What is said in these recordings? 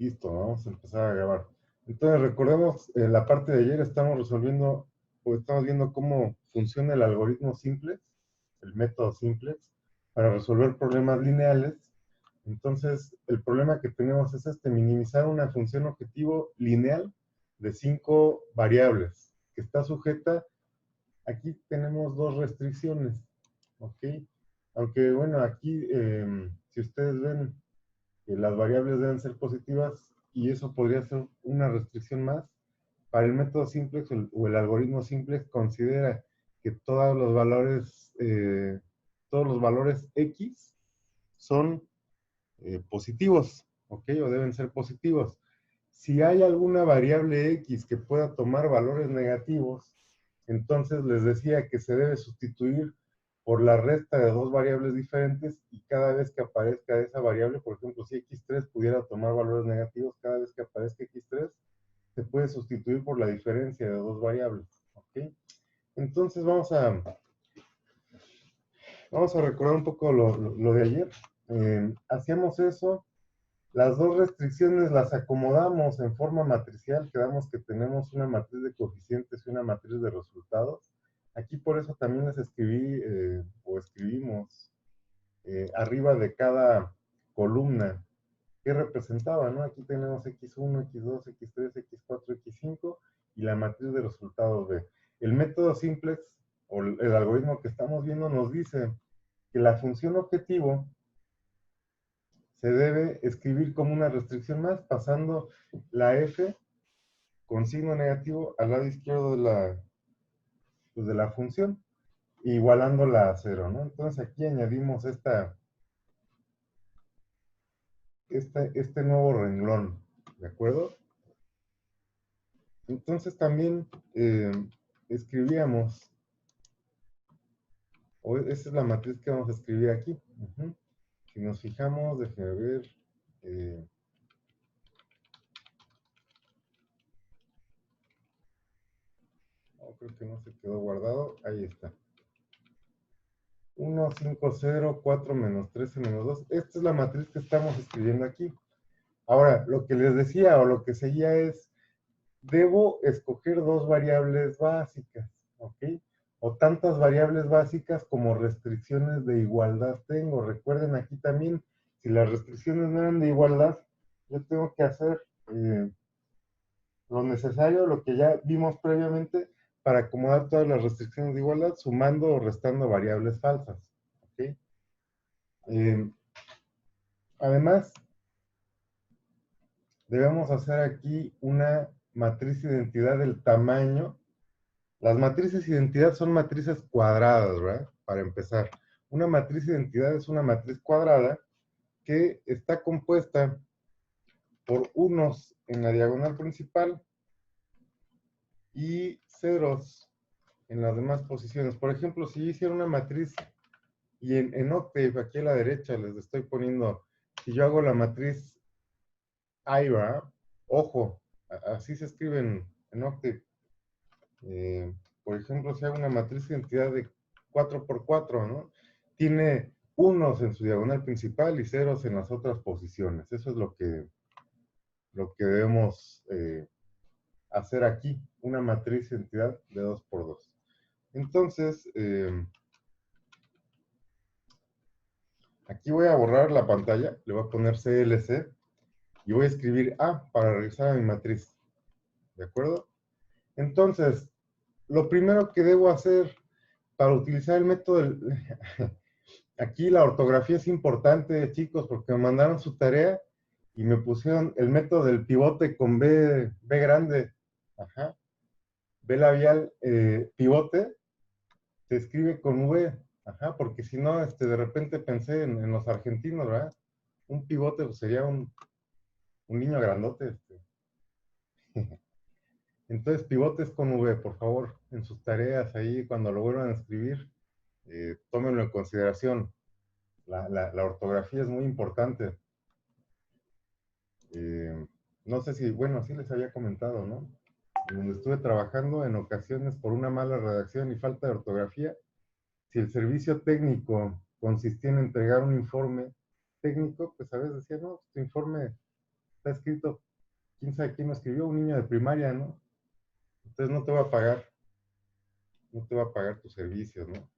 Listo, vamos a empezar a grabar. Entonces, recordemos, en la parte de ayer estamos resolviendo, o estamos viendo cómo funciona el algoritmo simplex, el método simplex, para resolver problemas lineales. Entonces, el problema que tenemos es minimizar una función objetivo lineal de 5 variables, que está sujeta, aquí tenemos dos restricciones, ¿ok? Aunque, bueno, aquí, si ustedes ven, que las variables deben ser positivas y eso podría ser una restricción más. Para el método simplex o el algoritmo simplex considera que todos los valores X son positivos, ¿ok? O deben ser positivos. Si hay alguna variable X que pueda tomar valores negativos, entonces les decía que se debe sustituir por la resta de dos variables diferentes y cada vez que aparezca esa variable, por ejemplo, si x3 pudiera tomar valores negativos, cada vez que aparezca x3 se puede sustituir por la diferencia de dos variables, ¿ok? Entonces vamos a recordar un poco lo de ayer. Hacíamos eso. Las dos restricciones las acomodamos en forma matricial, quedamos que tenemos una matriz de coeficientes y una matriz de resultados. Aquí por eso también les escribí, o escribimos, arriba de cada columna que representaba, ¿no? Aquí tenemos x1, x2, x3, x4, x5 y la matriz de resultados B. El método simplex, o el algoritmo que estamos viendo, nos dice que la función objetivo se debe escribir como una restricción más, pasando la f con signo negativo al lado izquierdo de la función, igualándola a 0, ¿no? Entonces aquí añadimos este nuevo renglón, ¿de acuerdo? Entonces también escribíamos, esa es la matriz que vamos a escribir aquí. Si nos fijamos, déjenme ver, creo que no se quedó guardado, ahí está. 1, 5, 0, 4, menos 13, menos 2. Esta es la matriz que estamos escribiendo aquí. Ahora, lo que les decía o lo que seguía es, debo escoger dos variables básicas, ¿ok? O tantas variables básicas como restricciones de igualdad tengo. Recuerden aquí también, si las restricciones no eran de igualdad, yo tengo que hacer lo necesario, lo que ya vimos previamente, para acomodar todas las restricciones de igualdad, sumando o restando variables falsas, ¿ok? Además, debemos hacer aquí una matriz de identidad del tamaño. Las matrices de identidad son matrices cuadradas, ¿verdad? Para empezar. Una matriz de identidad es una matriz cuadrada que está compuesta por unos en la diagonal principal y ceros en las demás posiciones. Por ejemplo, si yo hiciera una matriz y en Octave, aquí a la derecha, les estoy poniendo, si yo hago la matriz IRA, ojo, así se escribe en Octave. Por ejemplo, si hago una matriz de identidad de 4x4, ¿no? Tiene unos en su diagonal principal y ceros en las otras posiciones. Eso es lo que debemos hacer aquí, una matriz de identidad de 2x2. Entonces, aquí voy a borrar la pantalla, le voy a poner CLC y voy a escribir A para regresar a mi matriz. ¿De acuerdo? Entonces, lo primero que debo hacer para utilizar el método, aquí la ortografía es importante, chicos, porque me mandaron su tarea y me pusieron el método del pivote con B grande. Ajá. B labial, pivote, se escribe con V. Ajá, porque si no, de repente pensé en los argentinos, ¿verdad? Un pivote pues, sería un niño grandote. Entonces, pivotes con V, por favor, en sus tareas ahí, cuando lo vuelvan a escribir, tómenlo en consideración. La ortografía es muy importante. No sé si, bueno, sí les había comentado, ¿no? Donde estuve trabajando en ocasiones por una mala redacción y falta de ortografía, si el servicio técnico consistía en entregar un informe técnico, pues a veces decía, no, tu informe está escrito, quién sabe quién lo escribió, un niño de primaria, ¿no? Entonces no te va a pagar, no te va a pagar tus servicios, ¿no?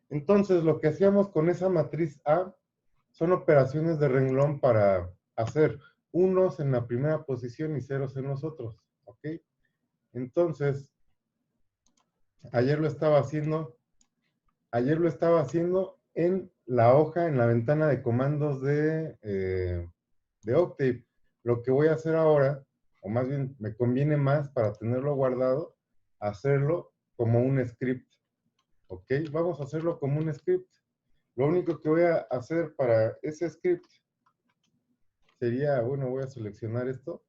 Entonces lo que hacíamos con esa matriz A son operaciones de renglón para hacer unos en la primera posición y ceros en los otros, ¿ok? Entonces, ayer lo estaba haciendo en la hoja, en la ventana de comandos de Octave. Lo que voy a hacer ahora, o más bien me conviene más para tenerlo guardado, hacerlo como un script, ¿ok? Vamos a hacerlo como un script. Lo único que voy a hacer para ese script sería, bueno, voy a seleccionar esto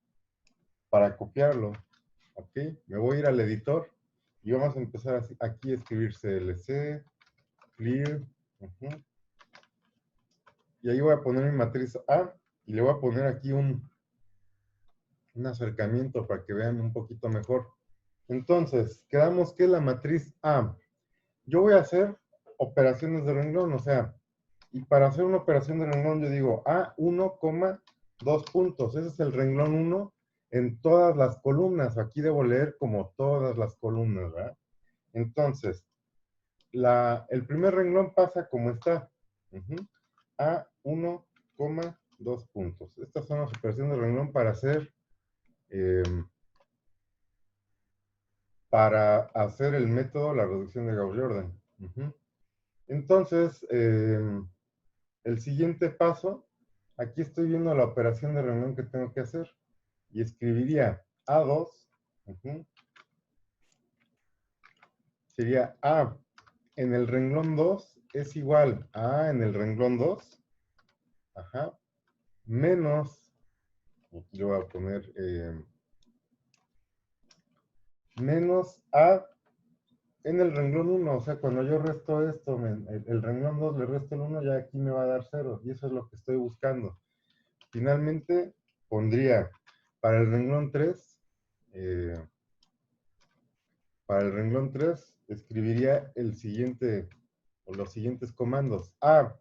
para copiarlo, ¿ok? Me voy a ir al editor y vamos a empezar aquí a escribir CLC, clear, y ahí voy a poner mi matriz A y le voy a poner aquí un acercamiento para que vean un poquito mejor. Entonces, quedamos que la matriz A, yo voy a hacer operaciones de renglón, o sea, y para hacer una operación de renglón yo digo A1, 2 puntos, ese es el renglón 1 en todas las columnas, aquí debo leer como todas las columnas, ¿verdad? Entonces, el primer renglón pasa como está, A1, 2 puntos. Estas son las operaciones de renglón eh, para hacer el método, la reducción de Gauss-Jordan. Entonces, el siguiente paso, aquí estoy viendo la operación de renglón que tengo que hacer y escribiría A2, sería A en el renglón 2 es igual a A en el renglón 2, menos, yo voy a poner menos A en el renglón 1, o sea, cuando yo resto esto, el renglón 2 le resto el 1, ya aquí me va a dar 0, y eso es lo que estoy buscando. Finalmente, pondría para el renglón 3, escribiría el siguiente, o los siguientes comandos. A,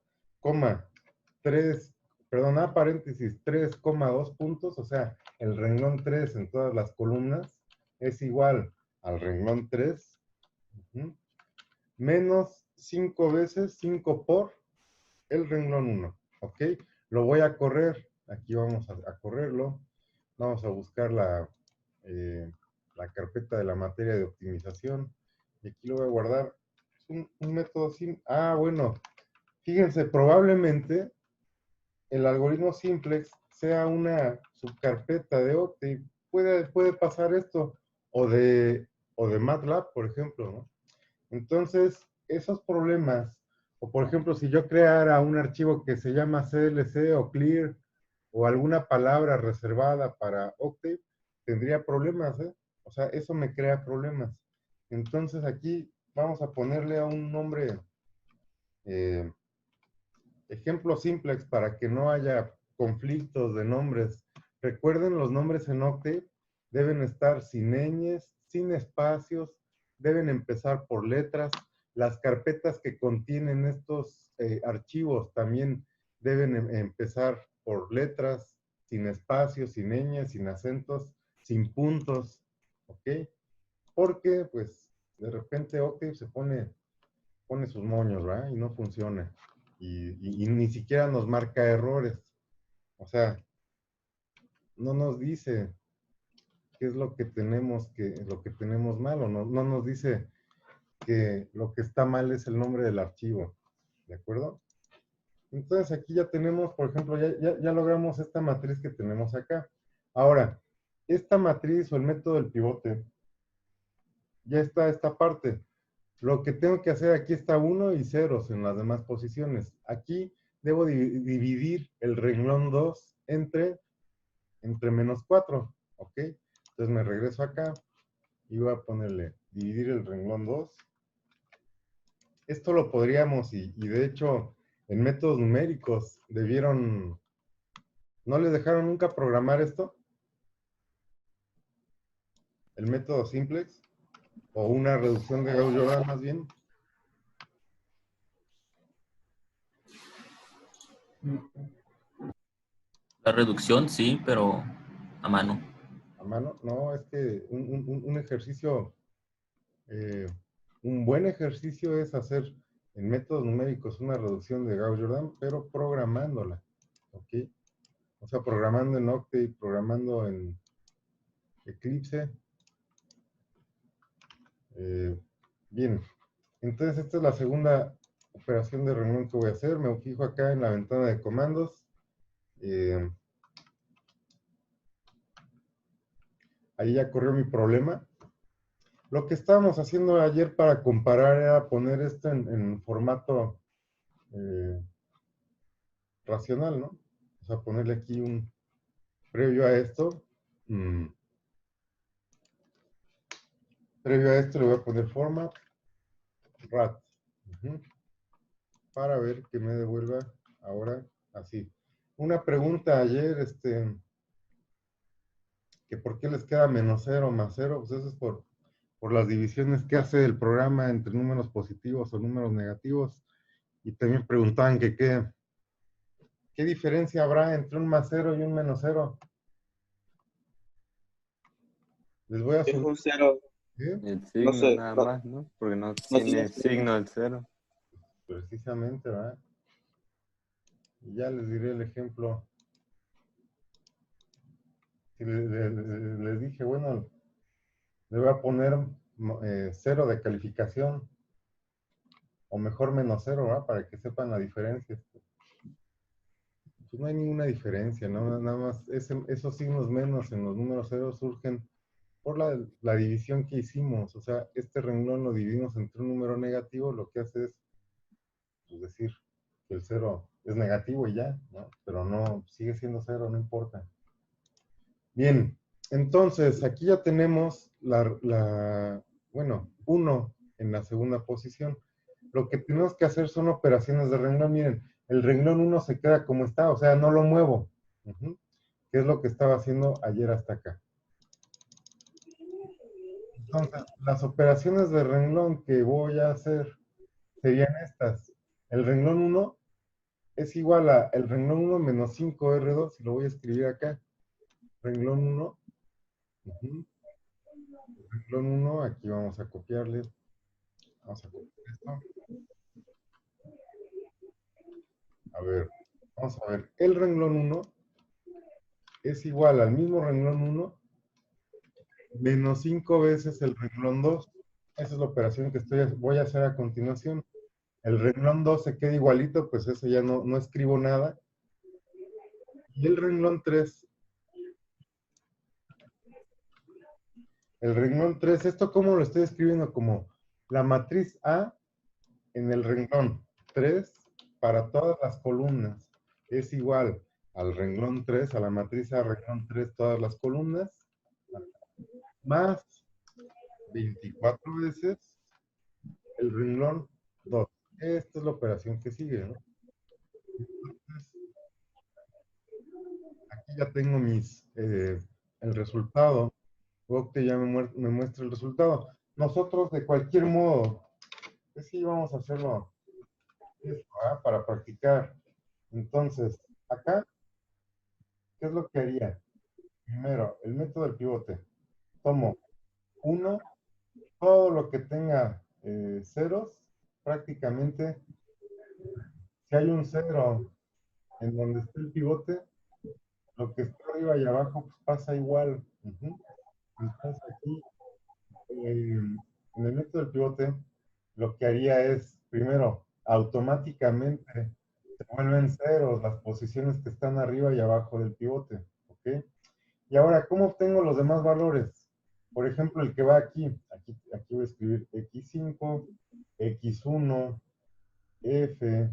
3, perdón, A paréntesis 3,2 puntos, o sea, el renglón 3 en todas las columnas es igual al renglón 3, menos 5 veces 5 por el renglón 1, ¿ok? Lo voy a correr, aquí vamos a correrlo, vamos a buscar la carpeta de la materia de optimización, y aquí lo voy a guardar. Es un método sin, bueno, fíjense, probablemente el algoritmo simplex sea una subcarpeta de Octave, puede pasar esto, o de MATLAB, por ejemplo, ¿no? Entonces, esos problemas, o por ejemplo, si yo creara un archivo que se llama CLC o Clear, o alguna palabra reservada para Octave, tendría problemas, ¿eh? O sea, eso me crea problemas. Entonces aquí vamos a ponerle a un nombre, eh, ejemplo simplex, para que no haya conflictos de nombres. Recuerden, los nombres en Octave deben estar sin ñes, sin espacios, deben empezar por letras. Las carpetas que contienen estos archivos también deben empezar por letras, sin espacios, sin ñes, sin acentos, sin puntos, ¿ok? Porque, pues, de repente Octave pone sus moños, ¿verdad? Y no funciona. Y ni siquiera nos marca errores. O sea, no nos dice qué es lo que tenemos mal, o no nos dice que lo que está mal es el nombre del archivo. ¿De acuerdo? Entonces aquí ya tenemos, por ejemplo, ya logramos esta matriz que tenemos acá. Ahora, esta matriz o el método del pivote, ya está esta parte. Lo que tengo que hacer aquí está 1 y ceros en las demás posiciones. Aquí debo dividir el renglón 2 entre menos 4, ¿ok? Entonces me regreso acá y voy a ponerle dividir el renglón 2. Esto lo podríamos, y de hecho en métodos numéricos ¿no les dejaron nunca programar esto? El método simplex, o una reducción de Gauss-Jordan más bien. La reducción sí, pero a mano. A mano. No, es que un ejercicio, un buen ejercicio es hacer en métodos numéricos una reducción de Gauss-Jordan, pero programándola, ¿ok? O sea, programando en Octave, programando en Eclipse. Bien, entonces esta es la segunda operación de renglón que voy a hacer. Me fijo acá en la ventana de comandos. Eh, Ahí ya corrió mi problema. Lo que estábamos haciendo ayer para comparar era poner esto en formato eh, racional, ¿no? O sea, ponerle aquí un previo a esto. mm, Previo a esto le voy a poner format rat. Ujú, para ver que me devuelva ahora así. Una pregunta ayer, que por qué les queda menos cero más cero, pues eso es por las divisiones que hace el programa entre números positivos o números negativos. Y también preguntaban que qué diferencia habrá entre un más cero y un menos cero. Les voy a Es subir. un cero, ¿Eh? El no signo sé, nada no, más, ¿no? Porque no no tiene tiene signo. signo el cero. Precisamente, ¿verdad? Y ya les diré el ejemplo. Si les dije, bueno, le voy a poner cero de calificación, o mejor menos cero, ¿verdad? Para que sepan la diferencia. Pues no hay ninguna diferencia, ¿no? Nada más esos signos menos en los números ceros surgen por la división que hicimos. O sea, este renglón lo dividimos entre un número negativo, lo que hace es, pues, decir que el cero es negativo y ya, ¿no? Pero no, sigue siendo cero, no importa. Bien, entonces aquí ya tenemos bueno, 1 en la segunda posición. Lo que tenemos que hacer son operaciones de renglón. Miren, el renglón 1 se queda como está, o sea, no lo muevo. Ujú. Que es lo que estaba haciendo ayer hasta acá. Entonces, las operaciones de renglón que voy a hacer serían estas. El renglón 1 es igual a el renglón 1 menos 5R2, y lo voy a escribir acá. Renglón 1, renglón 1, aquí vamos a copiarle. Vamos a copiar esto. A ver, vamos a ver. El renglón 1 es igual al mismo renglón 1 menos 5 veces el renglón 2. Esa es la operación que voy a hacer a continuación. El renglón 2 se queda igualito, pues eso ya no escribo nada. Y el renglón 3, ¿esto cómo lo estoy escribiendo? Como la matriz A en el renglón 3 para todas las columnas es igual al renglón 3, a la matriz A, renglón 3, todas las columnas, más 24 veces el renglón 2. Esta es la operación que sigue, ¿no? Entonces, aquí ya tengo el resultado. Octe ya me muestra el resultado. Nosotros, de cualquier modo, pues sí, vamos a hacerlo esto, para practicar. Entonces, acá, ¿qué es lo que haría? Primero, el método del pivote. Tomo 1, todo lo que tenga ceros, prácticamente, si hay un cero en donde está el pivote, lo que está arriba y abajo pues, pasa igual. Ujú. Entonces aquí, en el método del pivote, lo que haría es, primero, automáticamente se vuelven ceros las posiciones que están arriba y abajo del pivote. ¿Ok? Y ahora, ¿cómo obtengo los demás valores? Por ejemplo, el que va aquí voy a escribir x5, x1, f,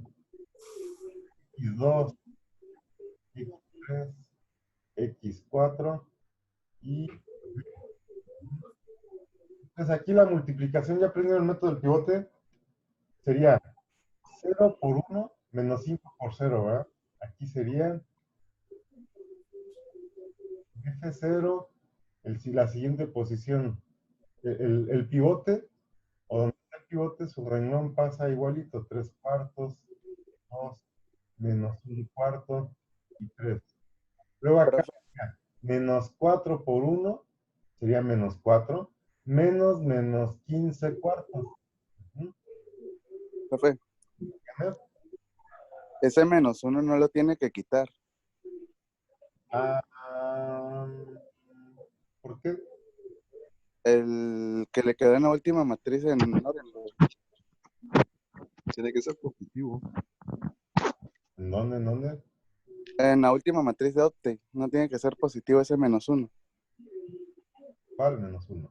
x2, x3, x4 y pues aquí la multiplicación, ya aprendiendo el método del pivote, sería 0 por 1 menos 5 por 0, ¿verdad? Aquí sería f0, la siguiente posición, el pivote, o donde está el pivote, su renglón pasa igualito, 3 cuartos, 2 menos 1 cuarto y 3. Luego acá, Profe, menos 4 por 1 sería menos 4, menos 15 cuartos. Ujú. profe, ese -1 no lo tiene que quitar. Ah, ¿por qué? El que le quedó en la última matriz en Nuremberg. Tiene que ser positivo. ¿En dónde? ¿En dónde? En la última matriz de Opte, no tiene que ser positivo ese -1. ¿Cuál menos 1?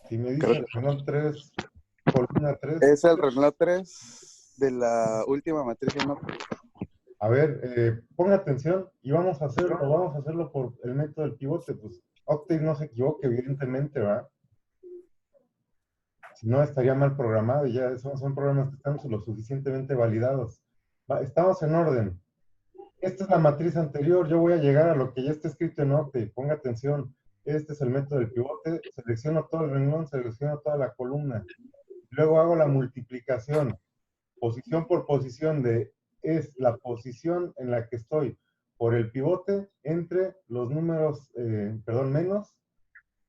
Si me Creo dice el renglón 3, columna 3, es el renglón 3 de la última matriz en Opte. a ver, ponga atención y vamos a hacerlo por el método del pivote. Pues Octave no se equivoque, evidentemente, ¿verdad? Si no, estaría mal programado y ya son programas que están lo suficientemente validados. Estamos en orden. Esta es la matriz anterior, yo voy a llegar a lo que ya está escrito en Octave. Ponga atención, este es el método del pivote, selecciono todo el renglón, selecciono toda la columna. Luego hago la multiplicación, posición por posición es la posición en la que estoy por el pivote entre los números, menos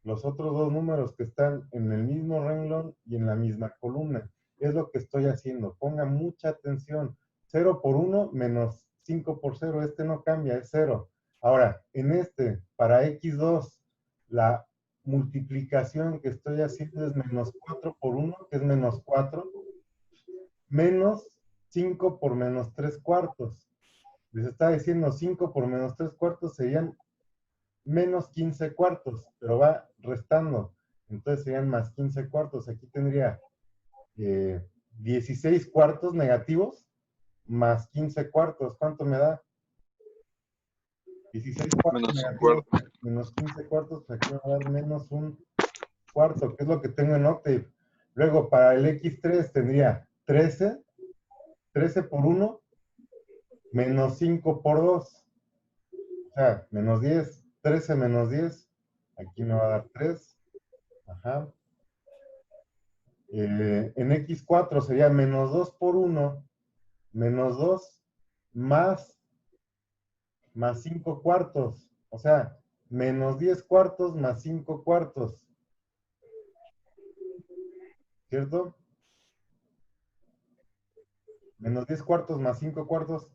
los otros dos números que están en el mismo renglón y en la misma columna. Es lo que estoy haciendo. Ponga mucha atención. 0 por 1 menos 5 por 0. Este no cambia, es 0. Ahora, en este, para x2, la multiplicación que estoy haciendo es menos 4 por 1, que es menos 4, menos 5 por menos 3 cuartos. Les está diciendo 5 por menos 3 cuartos serían menos 15 cuartos, pero va restando. Entonces serían más 15 cuartos. Aquí tendría 16 cuartos negativos más 15 cuartos. ¿Cuánto me da? 16 cuartos Menos un negativos cuarto. menos 15 cuartos, pues aquí me va a dar menos un cuarto, que es lo que tengo en Octave. Luego, para el X3 tendría 13 por 1 menos 5 por 2. O sea, menos 10. 13 menos 10. Aquí me va a dar 3. Ajá. En X4 sería menos 2 por 1, menos 2 más 5 cuartos. O sea, menos 10 cuartos más 5 cuartos. ¿Cierto? Menos 10 cuartos más 5 cuartos.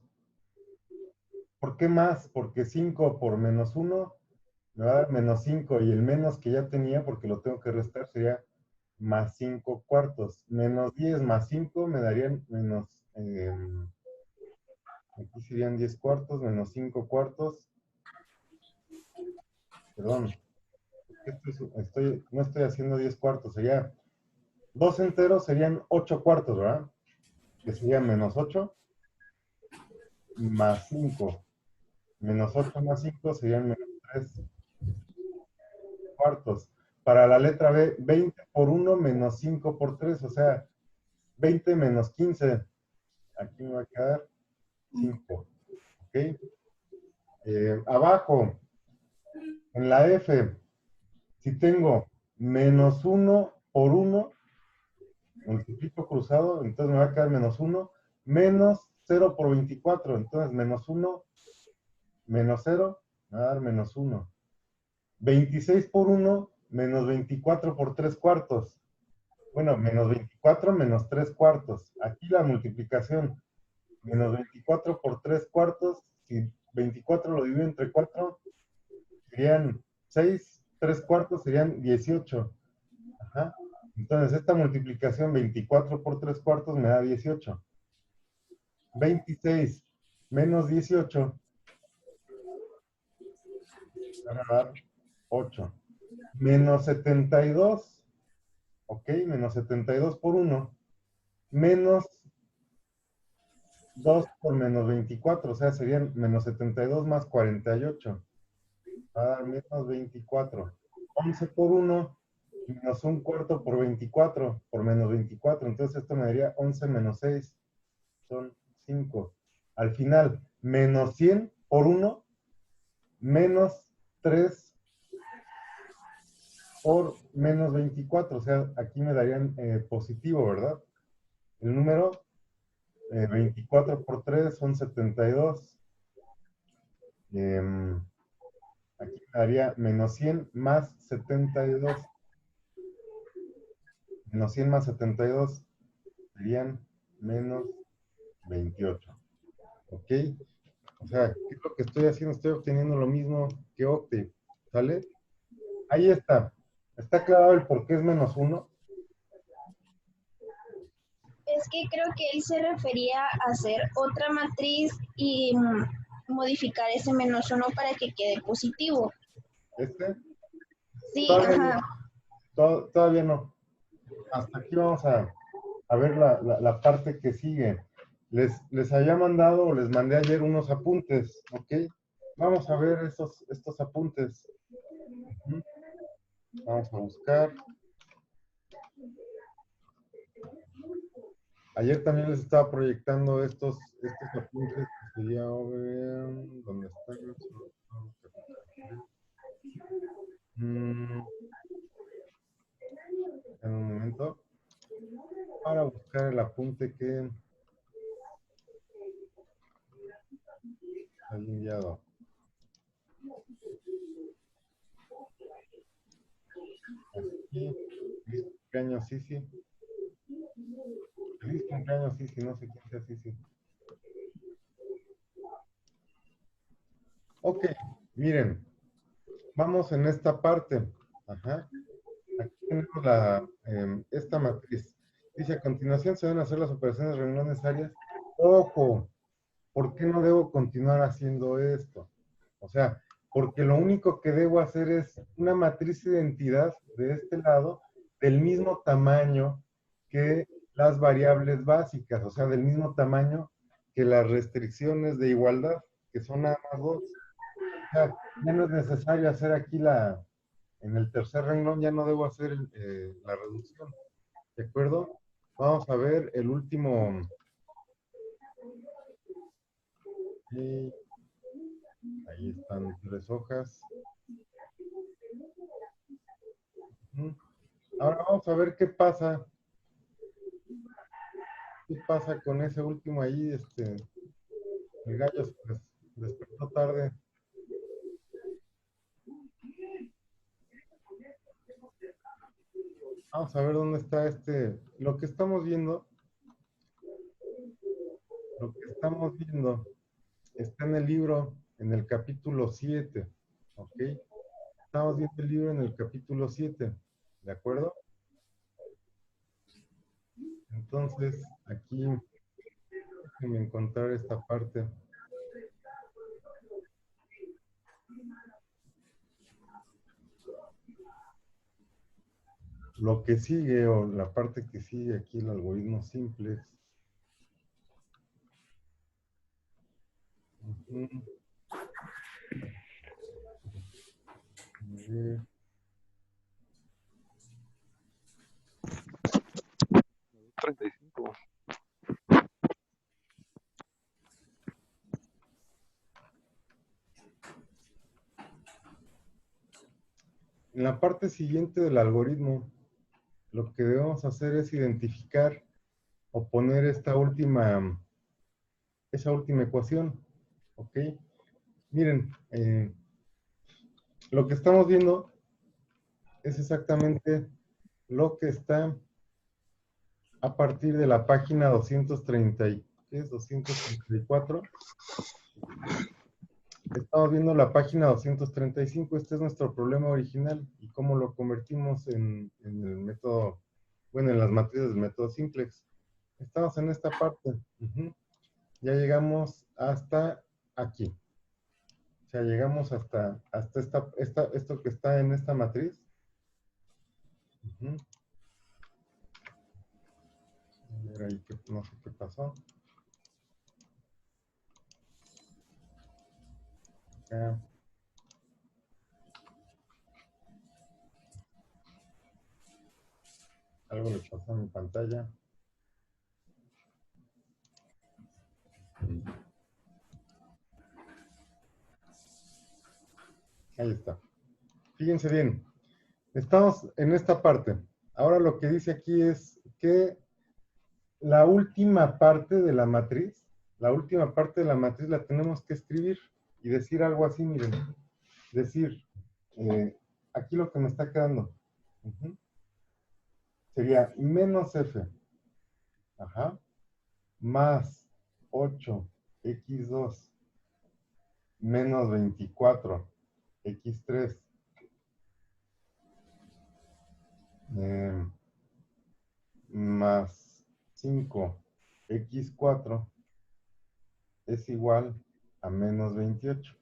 ¿Por qué más? Porque 5 por menos 1 me va a dar menos 5 y el menos que ya tenía, porque lo tengo que restar, sería más 5 cuartos. Menos 10 más 5 me darían menos... aquí serían 10 cuartos menos 5 cuartos. Perdón, no estoy haciendo 10 cuartos, sería 2 enteros serían 8 cuartos, ¿verdad? Que serían menos 8 más 5. Menos 8 más 5 serían menos 3 cuartos. Para la letra B, 20 por 1 menos 5 por 3, o sea, 20 menos 15. Aquí me va a quedar 5. ¿Ok? Abajo, en la F, si tengo menos 1 por 1, multiplico cruzado, entonces me va a quedar menos 1, menos 0 por 24, entonces menos 1, menos 0, me va a dar menos 1. 26 por 1, menos 24 por 3 cuartos. Bueno, menos 24 menos 3 cuartos. Aquí la multiplicación, menos 24 por 3 cuartos, si 24 lo divido entre 4, serían 6, 3 cuartos serían 18. Ajá. Entonces, esta multiplicación 24 por 3 cuartos me da 18. 26 menos 18 van a dar 8. Menos 72, ok, menos 72 por 1, menos 2 por menos 24, o sea, serían menos 72 más 48. Va a dar menos 24. 11 por 1, menos un cuarto por 24, por menos 24. Entonces esto me daría 11 menos 6, son 5. Al final, menos 100 por 1, menos 3 por menos 24. O sea, aquí me darían positivo, ¿verdad? El número 24 por 3 son 72. Aquí daría menos 100 más 72. Menos 100 más 72 serían menos 28. ¿Ok? O sea, ¿qué es lo que estoy haciendo? Estoy obteniendo lo mismo que Octave. ¿Sale? Ahí está. ¿Está aclarado el por qué es menos 1? Es que creo que él se refería a hacer otra matriz y modificar ese -1 para que quede positivo. ¿Este? Sí, Todavía no. ajá. Todavía no. Hasta aquí vamos a ver la parte que sigue. Les había mandado o les mandé ayer unos apuntes, ¿ok? Vamos a ver estos apuntes. Vamos a buscar. Ayer también les estaba proyectando estos apuntes que sería, ¿dónde están? En un momento. Para buscar el apunte que había enviado. Aquí. Feliz cumpleaños, Sisi. Feliz cumpleaños, Sisi. No sé quién sea Sisi. Ok, miren. Vamos en esta parte. Ajá. Aquí tenemos esta matriz. Dice, a continuación se deben hacer las operaciones de reunión necesarias. Ojo, ¿por qué no debo continuar haciendo esto? O sea, porque lo único que debo hacer es una matriz de identidad de este lado del mismo tamaño que las variables básicas, o sea, del mismo tamaño que las restricciones de igualdad, que son nada más dos. O sea, ya no es necesario hacer aquí en el tercer renglón, ya no debo hacer la reducción. ¿De acuerdo? Vamos a ver el último. Ahí están 3 hojas. Ahora vamos a ver qué pasa. ¿Qué pasa con ese último ahí? El gallo se despertó tarde. Vamos a ver dónde está lo que estamos viendo. Lo que estamos viendo está en el libro, en el capítulo 7. ¿Ok? Estamos viendo el libro en el capítulo 7. ¿De acuerdo? Entonces, aquí, déjenme encontrar esta parte. Lo que sigue, o la parte que sigue aquí, el algoritmo simplex. A ver. $35. En la parte siguiente del algoritmo, lo que debemos hacer es identificar o poner esa última ecuación. ¿Ok? Miren, lo que estamos viendo es exactamente lo que está a partir de la página 234. Estamos viendo la página 235. Este es nuestro problema original y cómo lo convertimos en el método, bueno, en las matrices del método simplex. Estamos en esta parte. Ya llegamos hasta aquí. O sea, llegamos hasta esto que está en esta matriz. A ver ahí, no sé qué pasó. Acá. Algo le pasó a mi pantalla. Ahí está. Fíjense bien. Estamos en esta parte. Ahora lo que dice aquí es que la última parte de la matriz, la tenemos que escribir y decir algo así, miren. Decir, aquí lo que me está quedando, sería menos f, ajá, más 8x2 menos 24 x3 más 5 x4 es igual a menos 28.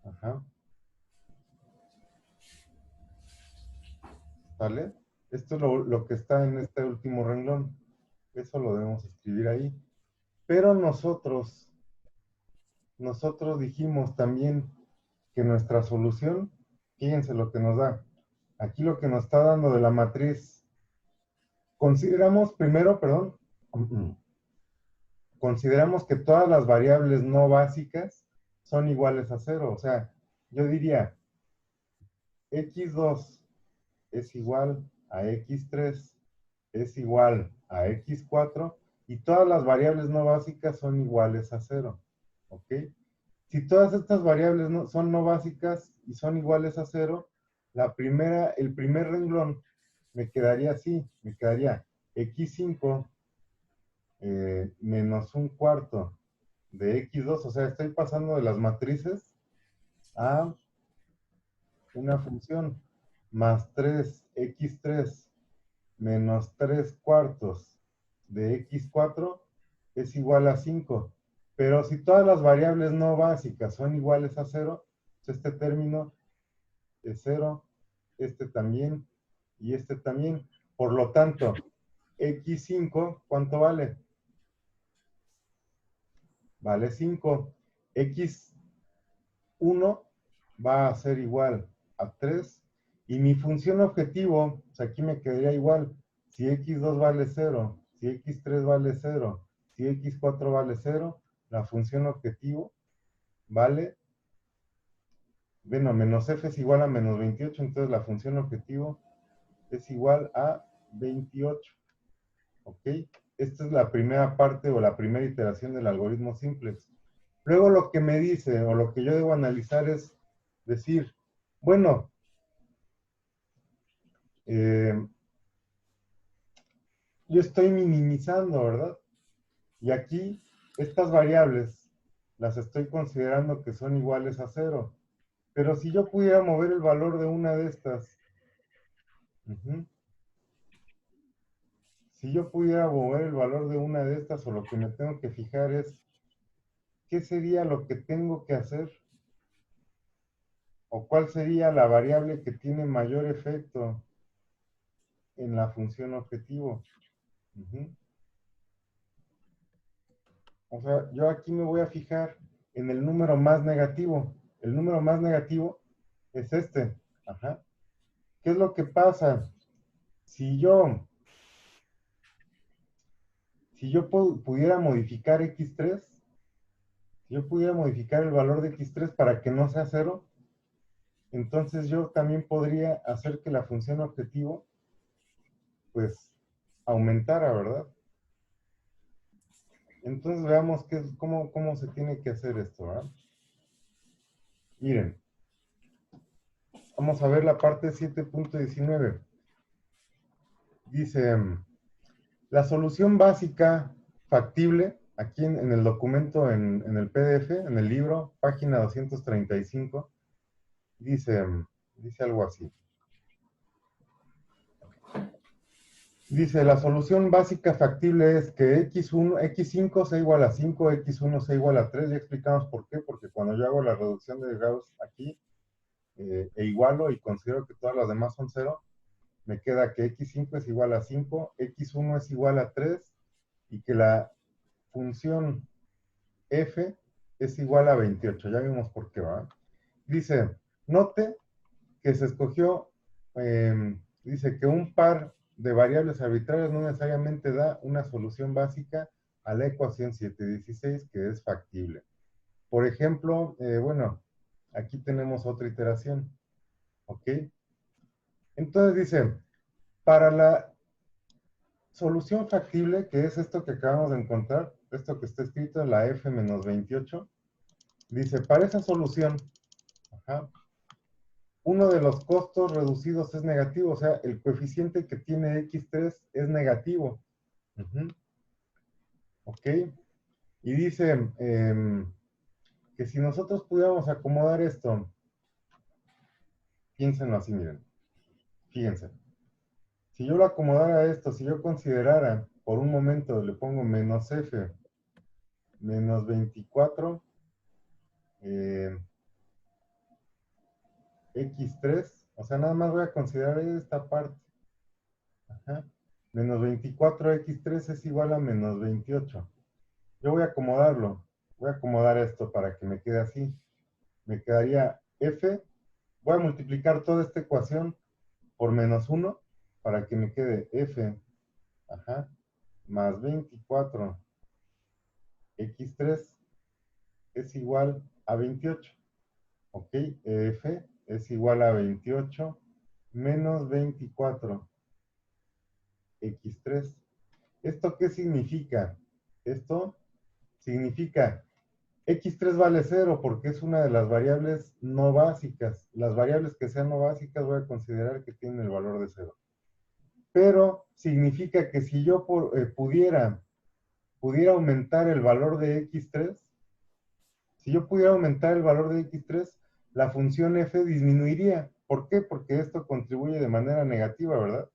Ajá. ¿Sale? Esto es lo que está en este último renglón. Eso lo debemos escribir ahí. Pero nosotros dijimos también que nuestra solución, fíjense lo que nos da. Aquí lo que nos está dando de la matriz, consideramos primero, perdón, consideramos que todas las variables no básicas son iguales a 0. O sea, yo diría, x2 es igual a x3 es igual a x4 y todas las variables no básicas son iguales a 0. ¿Ok? Si todas estas variables son no básicas y son iguales a 0, el primer renglón me quedaría así, me quedaría x5 menos un cuarto de x2, o sea, estoy pasando de las matrices a una función más 3x3 menos 3 cuartos de x4 es igual a 5. Pero si todas las variables no básicas son iguales a 0, pues este término es 0, este también y este también. Por lo tanto, x5, ¿cuánto vale? Vale 5. x1 va a ser igual a 3. Y mi función objetivo, pues aquí me quedaría igual. Si x2 vale 0, si x3 vale 0, si x4 vale 0, la función objetivo vale, bueno, menos f es igual a menos 28, entonces la función objetivo es igual a 28. ¿Ok? Esta es la primera parte o la primera iteración del algoritmo simplex. Luego lo que me dice o lo que yo debo analizar es decir, bueno, yo estoy minimizando, ¿verdad? Y aquí estas variables las estoy considerando que son iguales a 0. Pero si yo pudiera mover el valor de una de estas, si yo pudiera mover el valor de una de estas, o lo que me tengo que fijar es, ¿qué sería lo que tengo que hacer? ¿O cuál sería la variable que tiene mayor efecto en la función objetivo? O sea, yo aquí me voy a fijar en el número más negativo. El número más negativo es este. Ajá. ¿Qué es lo que pasa? Si yo pudiera modificar x3, si yo pudiera modificar el valor de x3 para que no sea 0, entonces yo también podría hacer que la función objetivo, pues, aumentara, ¿verdad? Entonces veamos cómo se tiene que hacer esto, ¿verdad? Miren, vamos a ver la parte 7.19. Dice, la solución básica factible, aquí en el documento, en el PDF, en el libro, página 235, dice algo así. Dice, la solución básica factible es que x5 sea igual a 5, x1 sea igual a 3. Ya explicamos por qué, porque cuando yo hago la reducción de Gauss aquí, e igualo y considero que todas las demás son 0, me queda que x5 es igual a 5, x1 es igual a 3, y que la función f es igual a 28. Ya vimos por qué, ¿va? Dice, note que se escogió, dice que un par de variables arbitrarias no necesariamente da una solución básica a la ecuación 716 que es factible. Por ejemplo, bueno, aquí tenemos otra iteración, ¿ok? Entonces dice, para la solución factible, que es esto que acabamos de encontrar, esto que está escrito en la F menos 28, dice, para esa solución, ajá, uno de los costos reducidos es negativo, o sea, el coeficiente que tiene X3 es negativo. Uh-huh. ¿Ok? Y dice que si nosotros pudiéramos acomodar esto, piénsenlo así, miren, fíjense. Si yo lo acomodara a esto, si yo considerara, por un momento le pongo menos F, menos 24, X3, o sea, nada más voy a considerar esta parte. Ajá. Menos 24X3 es igual a menos 28. Yo voy a acomodarlo. Voy a acomodar esto para que me quede así. Me quedaría F. Voy a multiplicar toda esta ecuación por menos 1 para que me quede F, ajá, más 24 X3 es igual a 28. ¿Ok? F es igual a 28 menos 24 X3. ¿Esto qué significa? Esto significa X3 vale 0 porque es una de las variables no básicas. Las variables que sean no básicas voy a considerar que tienen el valor de 0. Pero significa que si yo pudiera aumentar el valor de X3, si yo pudiera aumentar el valor de X3, la función f disminuiría. ¿Por qué? Porque esto contribuye de manera negativa, ¿verdad?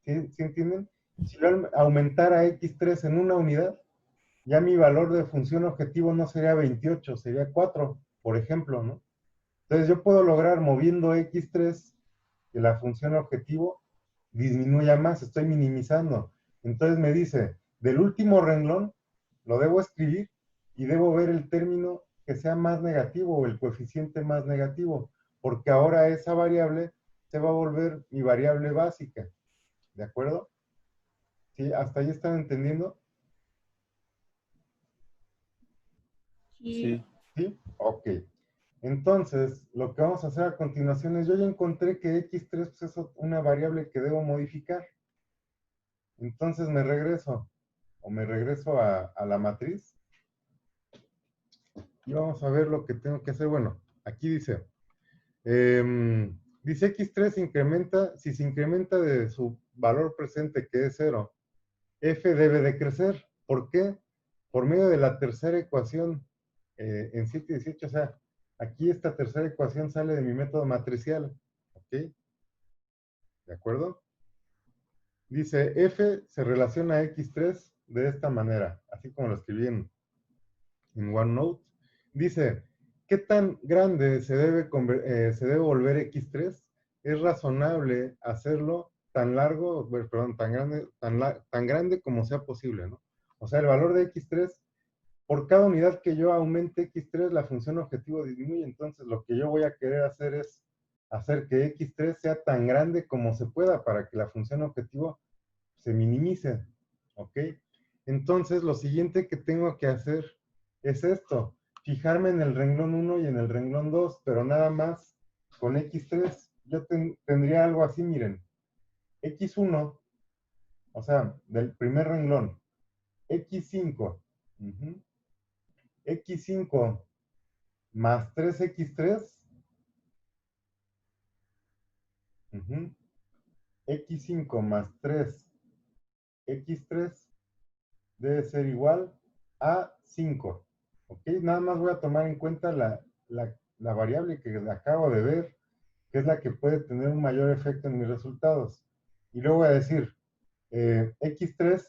¿Sí entienden? Si yo aumentara X3 en una unidad, ya mi valor de función objetivo no sería 28, sería 4, por ejemplo, ¿no? Entonces yo puedo lograr moviendo X3 que la función objetivo disminuya más, estoy minimizando. Entonces me dice, del último renglón lo debo escribir y debo ver el término que sea más negativo o el coeficiente más negativo, porque ahora esa variable se va a volver mi variable básica. ¿De acuerdo? ¿Sí? ¿Hasta ahí están entendiendo? Sí. ¿Sí? Ok. Entonces, lo que vamos a hacer a continuación es, yo ya encontré que X3 pues, es una variable que debo modificar. Entonces me regreso a la matriz y vamos a ver lo que tengo que hacer. Bueno, aquí dice, dice X3 incrementa, si se incrementa de su valor presente que es 0, F debe de crecer. ¿Por qué? Por medio de la tercera ecuación en 7.18, o sea, aquí esta tercera ecuación sale de mi método matricial, ¿ok? ¿De acuerdo? Dice, F se relaciona a X3 de esta manera, así como lo escribí en OneNote. Dice, ¿qué tan grande se debe volver X3? Es razonable hacerlo tan largo, perdón, tan grande como sea posible, ¿no? O sea, el valor de X3, por cada unidad que yo aumente X3, la función objetivo disminuye. Entonces, lo que yo voy a querer hacer es hacer que X3 sea tan grande como se pueda para que la función objetivo se minimice, ¿ok? Entonces, lo siguiente que tengo que hacer es esto, fijarme en el renglón 1 y en el renglón 2, pero nada más con X3. Yo tendría algo así, miren, X1, o sea, del primer renglón, X5, X5 más 3X3, X5 más 3X3 debe ser igual a 5. ¿Ok? Nada más voy a tomar en cuenta la variable que acabo de ver, que es la que puede tener un mayor efecto en mis resultados. Y luego voy a decir, X3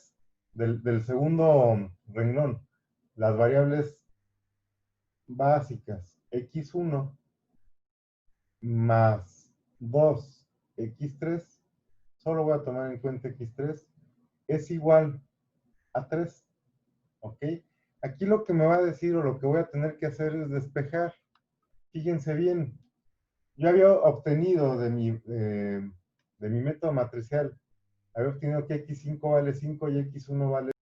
del segundo renglón, las variables básicas, X1 más 2X3, solo voy a tomar en cuenta X3, es igual a 3. ¿Ok? Aquí lo que me va a decir o lo que voy a tener que hacer es despejar. Fíjense bien, yo había obtenido de mi método matricial, había obtenido que X5 vale 5 y X1 vale